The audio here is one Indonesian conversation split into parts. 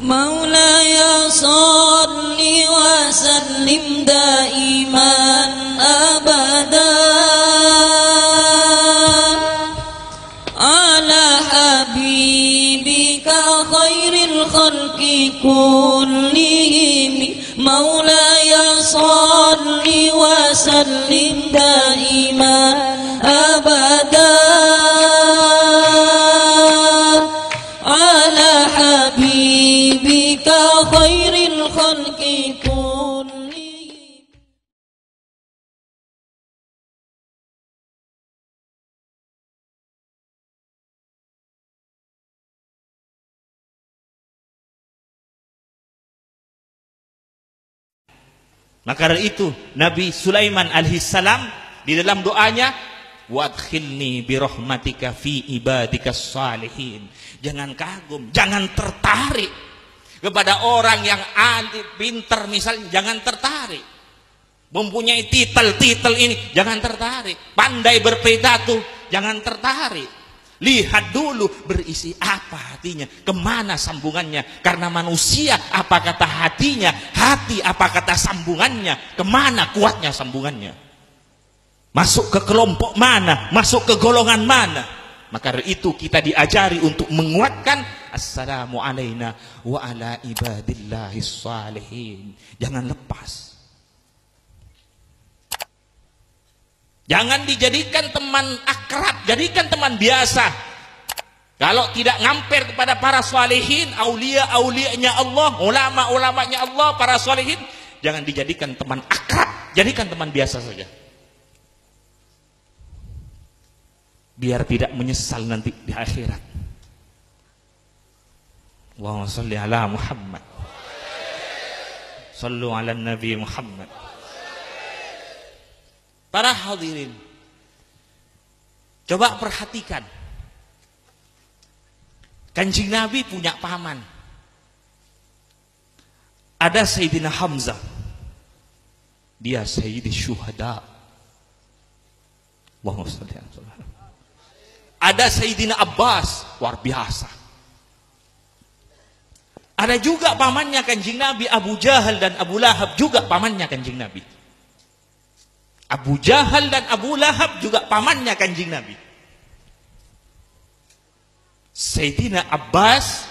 مولاي صل وسلم دائما أبدا على حبيبك خير الخلق كلهم مولاي صل وسلم دائما أبدا على حبيبك خير الخلق كلهم. Maka dari itu Nabi Sulaiman alaihissalam di dalam doanya, wadkhilni birahmatika fi ibadikas salihin. Jangan kagum, jangan tertarik kepada orang yang pintar misalnya, jangan tertarik. Mempunyai titel ini, jangan tertarik. Pandai berpidato, jangan tertarik. Lihat dulu berisi apa hatinya, kemana sambungannya. Karena manusia apa kata hatinya, hati apa kata sambungannya, kemana kuatnya sambungannya. Masuk ke kelompok mana, masuk ke golongan mana. Maka dari itu kita diajari untuk menguatkan assalamu alaina wa ala ibadillahis salihin. Jangan lepas. Jangan dijadikan teman akrab, jadikan teman biasa. Kalau tidak ngamper kepada para salihin, aulia-aulianya Allah, ulama-ulamanya Allah, para salihin, jangan dijadikan teman akrab, jadikan teman biasa saja. Biar tidak menyesal nanti di akhirat. Allahumma shalli ala Muhammad. Shallu ala Nabi Muhammad. Para hadirin, coba perhatikan. Kanjeng Nabi punya paman. Ada Sayyidina Hamzah. Dia Sayyidi Syuhada. Allahumma shalli ala Muhammad. Ada Sayyidina Abbas, luar biasa. Ada juga pamannya Kanjeng Nabi, Abu Jahal dan Abu Lahab juga pamannya Kanjeng Nabi. Abu Jahal dan Abu Lahab juga pamannya Kanjeng Nabi. Sayyidina Abbas,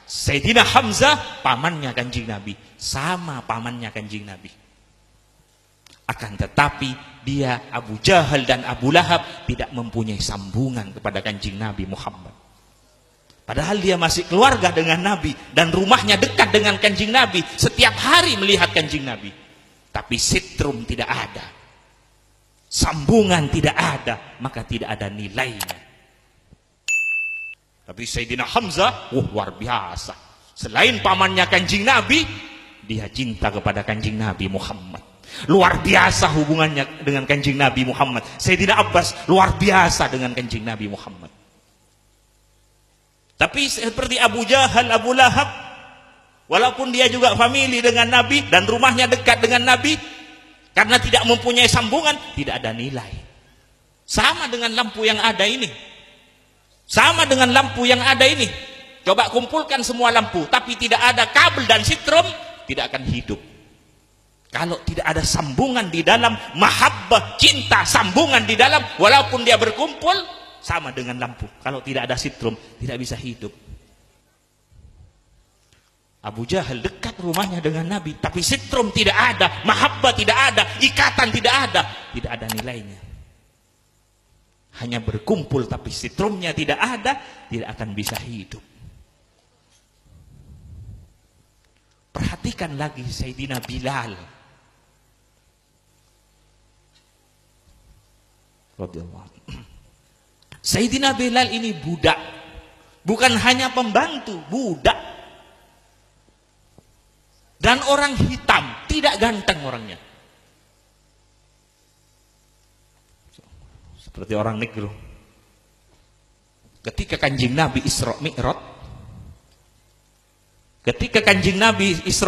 Sayyidina Hamzah pamannya Kanjeng Nabi, sama pamannya Kanjeng Nabi. Akan tetapi dia Abu Jahal dan Abu Lahab tidak mempunyai sambungan kepada Kanjeng Nabi Muhammad. Padahal dia masih keluarga dengan Nabi dan rumahnya dekat dengan Kanjeng Nabi, setiap hari melihat Kanjeng Nabi. Tapi sitrum tidak ada. Sambungan tidak ada, maka tidak ada nilainya. Tapi Sayyidina Hamzah, luar biasa. Selain pamannya Kanjeng Nabi, dia cinta kepada Kanjeng Nabi Muhammad. Luar biasa hubungannya dengan Kanjeng Nabi Muhammad. Sayyidina Abbas luar biasa dengan Kanjeng Nabi Muhammad. Tapi seperti Abu Jahal, Abu Lahab, walaupun dia juga famili dengan Nabi dan rumahnya dekat dengan Nabi, karena tidak mempunyai sambungan, tidak ada nilai. Sama dengan lampu yang ada ini. Sama dengan lampu yang ada ini. Coba kumpulkan semua lampu, tapi tidak ada kabel dan sitrum, tidak akan hidup. Kalau tidak ada sambungan di dalam, mahabbah, cinta, sambungan di dalam, walaupun dia berkumpul, sama dengan lampu. Kalau tidak ada sitrum, tidak bisa hidup. Abu Jahal dekat rumahnya dengan Nabi, tapi sitrum tidak ada, mahabbah tidak ada, ikatan tidak ada nilainya. Hanya berkumpul tapi sitrumnya tidak ada, tidak akan bisa hidup. Perhatikan lagi Sayyidina Bilal. Sayyidina Bilal ini budak, bukan hanya pembantu, budak. Dan orang hitam, tidak ganteng orangnya. Seperti orang negro. Ketika Kanjeng Nabi Isra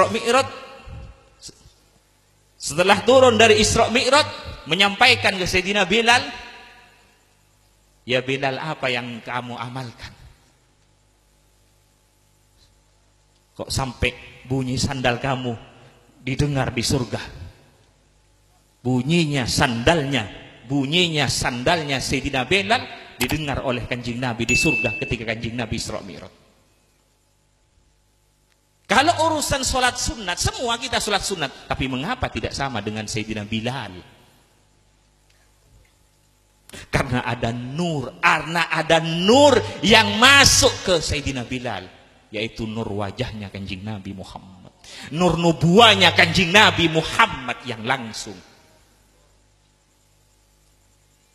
Mi'raj, setelah turun dari Isra Mi'raj, menyampaikan ke Sayyidina Bilal, ya Bilal, apa yang kamu amalkan? Kok sampai bunyi sandal kamu didengar di surga? Bunyinya sandalnya Sayyidina Bilal didengar oleh Kanjeng Nabi di surga ketika Kanjeng Nabi Isra Mi'raj. Kalau urusan sholat sunat, semua kita sholat sunat, tapi mengapa tidak sama dengan Sayyidina Bilal? Karena ada nur yang masuk ke Sayyidina Bilal, yaitu nur wajahnya Kanjeng Nabi Muhammad, nur nubuahnya Kanjeng Nabi Muhammad yang langsung.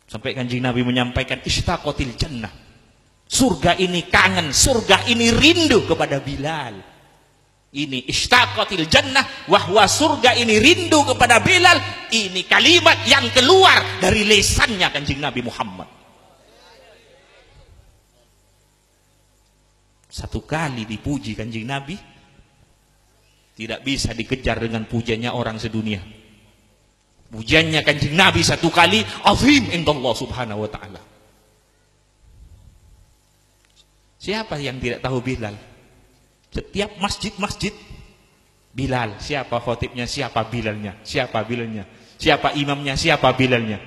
Sampai Kanjeng Nabi menyampaikan ishtaqatil jannah, surga ini kangen, surga ini rindu kepada Bilal. Ini ishtaqatil jannah, wahwa surga ini rindu kepada Bilal. Ini kalimat yang keluar dari lisannya Kanjeng Nabi Muhammad. Satu kali dipuji Kanjeng Nabi, tidak bisa dikejar dengan pujiannya orang sedunia. Pujiannya Kanjeng Nabi satu kali azim indallah subhanahu wa ta'ala. Siapa yang tidak tahu Bilal? Setiap masjid-masjid Bilal, siapa khotibnya, siapa Bilalnya, siapa Bilalnya, siapa imamnya, siapa Bilalnya.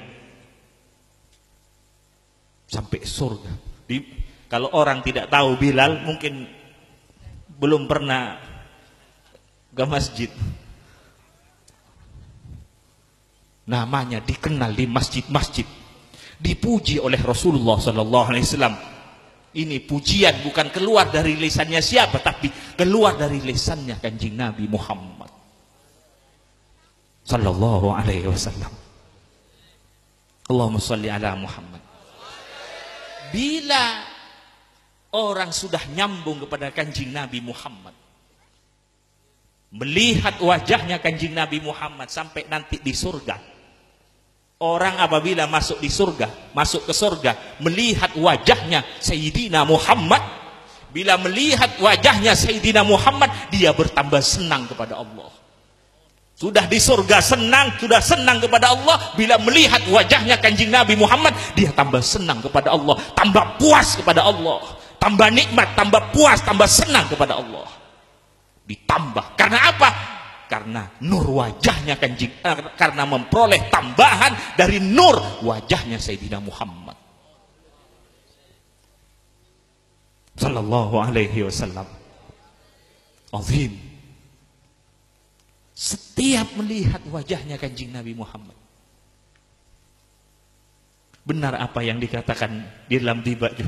Sampai surga. Kalau orang tidak tahu Bilal, mungkin belum pernah ke masjid. Namanya dikenal di masjid-masjid, dipuji oleh Rasulullah sallallahu alaihi wasallam. Ini pujian bukan keluar dari lisannya siapa, tapi keluar dari lisannya Kanjeng Nabi Muhammad sallallahu alaihi wasallam. Allahumma shalli ala Muhammad. Bila orang sudah nyambung kepada Kanjeng Nabi Muhammad, melihat wajahnya Kanjeng Nabi Muhammad sampai nanti di surga. Orang apabila masuk di surga, masuk ke surga, melihat wajahnya Sayyidina Muhammad, bila melihat wajahnya Sayyidina Muhammad, dia bertambah senang kepada Allah. Sudah di surga senang, sudah senang kepada Allah. Bila melihat wajahnya Kanjeng Nabi Muhammad, dia tambah senang kepada Allah, tambah puas kepada Allah, tambah nikmat, tambah puas, tambah senang kepada Allah. Ditambah, karena apa? Karena nur wajahnya Kanjeng, karena memperoleh tambahan dari nur wajahnya Sayyidina Muhammad sallallahu alaihi wasallam. Azim. Setiap melihat wajahnya Kanjeng Nabi Muhammad, benar apa yang dikatakan di dalam dibaju,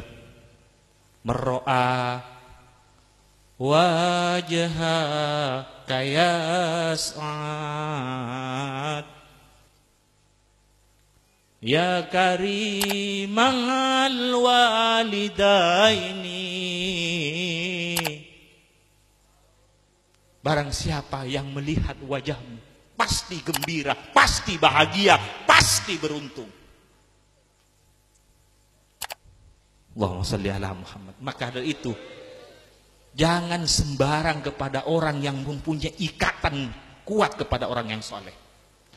mero'a wajhaka ya Sa'ad ya karimal walidaini. Barang siapa yang melihat wajahmu, pasti gembira, pasti bahagia, pasti beruntung. Allahumma shalli ala Muhammad. Maka dari itu, jangan sembarang kepada orang yang mempunyai ikatan kuat kepada orang yang soleh.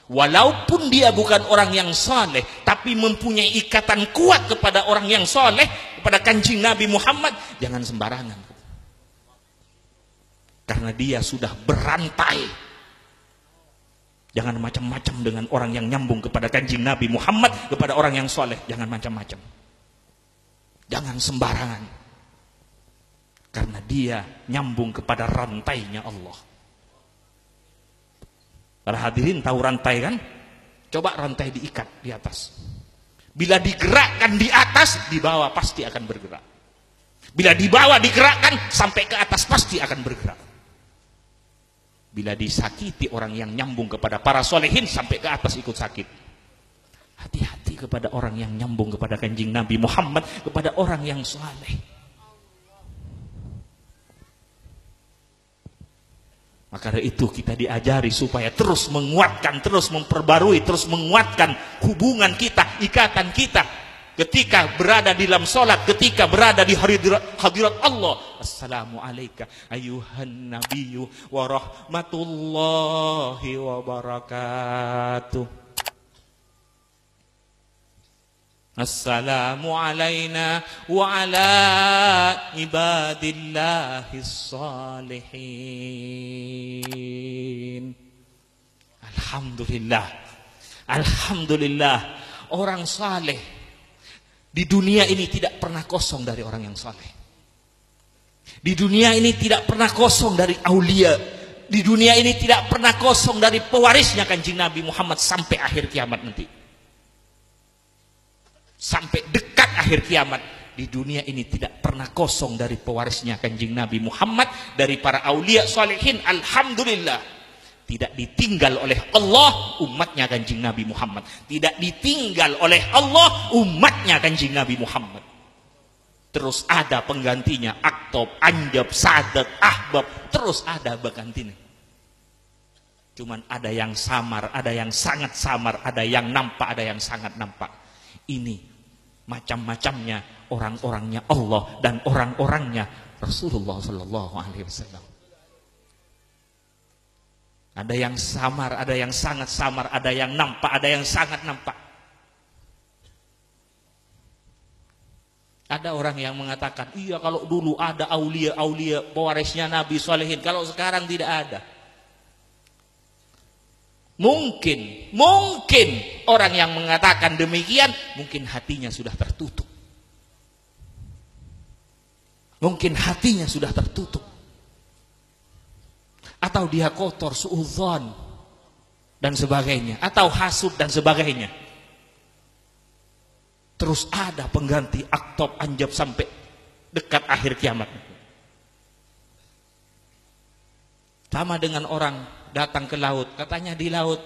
Walaupun dia bukan orang yang soleh, tapi mempunyai ikatan kuat kepada orang yang soleh, kepada Kanjeng Nabi Muhammad, jangan sembarangan. Karena dia sudah berantai. Jangan macam-macam dengan orang yang nyambung kepada Kanjeng Nabi Muhammad, kepada orang yang soleh. Jangan macam-macam. Jangan sembarangan. Karena dia nyambung kepada rantainya Allah. Para hadirin tahu rantai kan? Coba rantai diikat di atas. Bila digerakkan di atas, di bawah pasti akan bergerak. Bila di bawah digerakkan, sampai ke atas pasti akan bergerak. Bila disakiti orang yang nyambung kepada para solehin, sampai ke atas ikut sakit. Hati-hati kepada orang yang nyambung kepada Kanjeng Nabi Muhammad, kepada orang yang soleh. Maka dari itu kita diajari supaya terus menguatkan, terus memperbarui, terus menguatkan hubungan kita, ikatan kita ketika berada di dalam sholat, ketika berada di hadirat Allah. Assalamualaikum ayuhan nabiyyu wa rahmatullahi wa barakatuh. Assalamu alaina wa ala ibadillahis salihin. Alhamdulillah. Alhamdulillah. Orang saleh di dunia ini tidak pernah kosong dari orang yang saleh. Di dunia ini tidak pernah kosong dari aulia. Di dunia ini tidak pernah kosong dari pewarisnya Kanjeng Nabi Muhammad sampai akhir kiamat nanti. Sampai dekat akhir kiamat, di dunia ini tidak pernah kosong dari pewarisnya Kanjeng Nabi Muhammad, dari para aulia salihin. Alhamdulillah, tidak ditinggal oleh Allah umatnya Kanjeng Nabi Muhammad. Tidak ditinggal oleh Allah umatnya Kanjeng Nabi Muhammad. Terus ada penggantinya, aktob, anjab, sadat, ahbab, terus ada penggantinya. Cuman ada yang samar, ada yang sangat samar, ada yang nampak, ada yang sangat nampak. Ini macam-macamnya orang-orangnya Allah dan orang-orangnya Rasulullah Sallallahu Alaihi Wasallam. Ada yang samar, ada yang sangat samar, ada yang nampak, ada yang sangat nampak. Ada orang yang mengatakan, iya kalau dulu ada aulia-aulia pewarisnya Nabi Salihin, kalau sekarang tidak ada. Mungkin orang yang mengatakan demikian, mungkin hatinya sudah tertutup. Mungkin hatinya sudah tertutup. Atau dia kotor, suudzon, dan sebagainya. Atau hasud dan sebagainya. Terus ada pengganti aktob, anjab sampai dekat akhir kiamat. Sama dengan orang datang ke laut, katanya di laut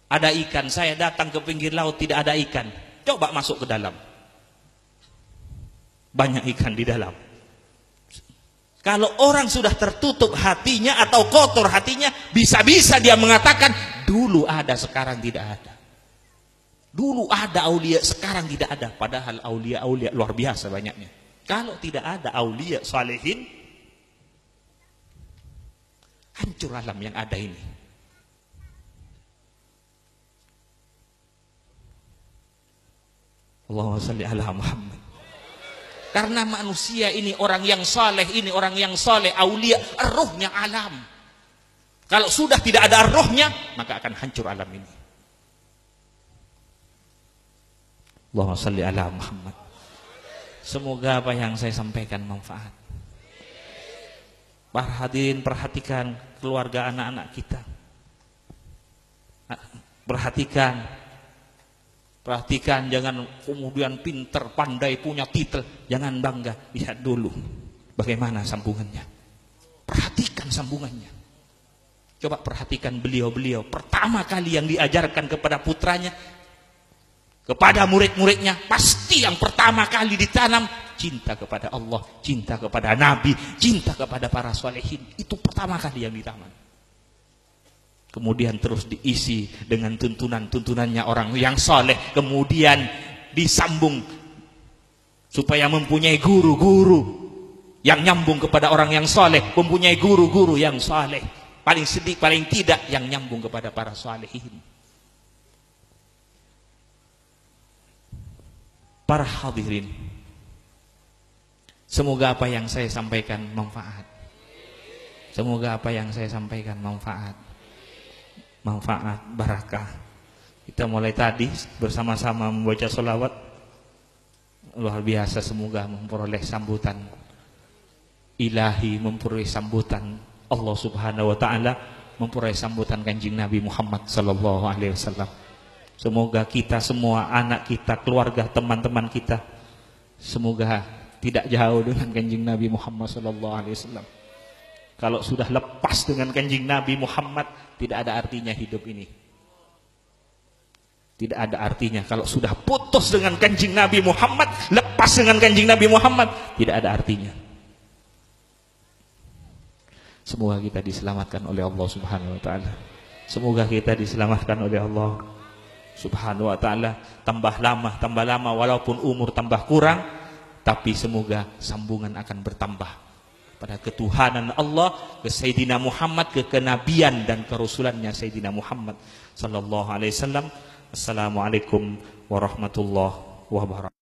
ada ikan. Saya datang ke pinggir laut tidak ada ikan. Coba masuk ke dalam, banyak ikan di dalam. Kalau orang sudah tertutup hatinya atau kotor hatinya, bisa-bisa dia mengatakan dulu ada sekarang tidak ada. Dulu ada aulia sekarang tidak ada. Padahal aulia-aulia luar biasa banyaknya. Kalau tidak ada aulia salihin, hancur alam yang ada ini. Allahumma shalli ala Muhammad. Karena manusia ini orang yang saleh, ini orang yang saleh, aulia, rohnya alam. Kalau sudah tidak ada rohnya, maka akan hancur alam ini. Allahumma shalli ala Muhammad. Semoga apa yang saya sampaikan manfaat. Para hadirin, perhatikan keluarga anak-anak kita. Perhatikan, jangan kemudian pinter, pandai, punya titel, jangan bangga. Lihat dulu bagaimana sambungannya. Perhatikan sambungannya. Coba perhatikan beliau-beliau. Pertama kali yang diajarkan kepada putranya, kepada murid-muridnya, pasti yang pertama kali ditanam cinta kepada Allah, cinta kepada Nabi, cinta kepada para solehin. Itu pertama kali yang ditanam. Kemudian terus diisi dengan tuntunan-tuntunannya orang yang soleh. Kemudian disambung supaya mempunyai guru-guru yang nyambung kepada orang yang soleh, mempunyai guru-guru yang soleh. Paling sedikit, paling tidak yang nyambung kepada para solehin. Para hadirin, semoga apa yang saya sampaikan manfaat. Semoga apa yang saya sampaikan manfaat, barakah. Kita mulai tadi bersama-sama membaca sholawat, luar biasa. Semoga memperoleh sambutan ilahi, memperoleh sambutan Allah Subhanahu wa Ta'ala, memperoleh sambutan Kanjeng Nabi Muhammad Sallallahu Alaihi Wasallam. Semoga kita semua, anak kita, keluarga, teman-teman kita, semoga tidak jauh dengan Kanjeng Nabi Muhammad SAW. Kalau sudah lepas dengan Kanjeng Nabi Muhammad, tidak ada artinya hidup ini. Tidak ada artinya. Kalau sudah putus dengan Kanjeng Nabi Muhammad, lepas dengan Kanjeng Nabi Muhammad, tidak ada artinya. Semoga kita diselamatkan oleh Allah Subhanahu wa Ta'ala. Semoga kita diselamatkan oleh Allah Subhanahu wa Ta'ala. Tambah lama, walaupun umur tambah kurang, tapi semoga sambungan akan bertambah. pada ketuhanan Allah, ke Sayyidina Muhammad, ke kenabian dan kerasulannya Sayyidina Muhammad sallallahu alaihi wasallam. Assalamualaikum warahmatullahi wabarakatuh.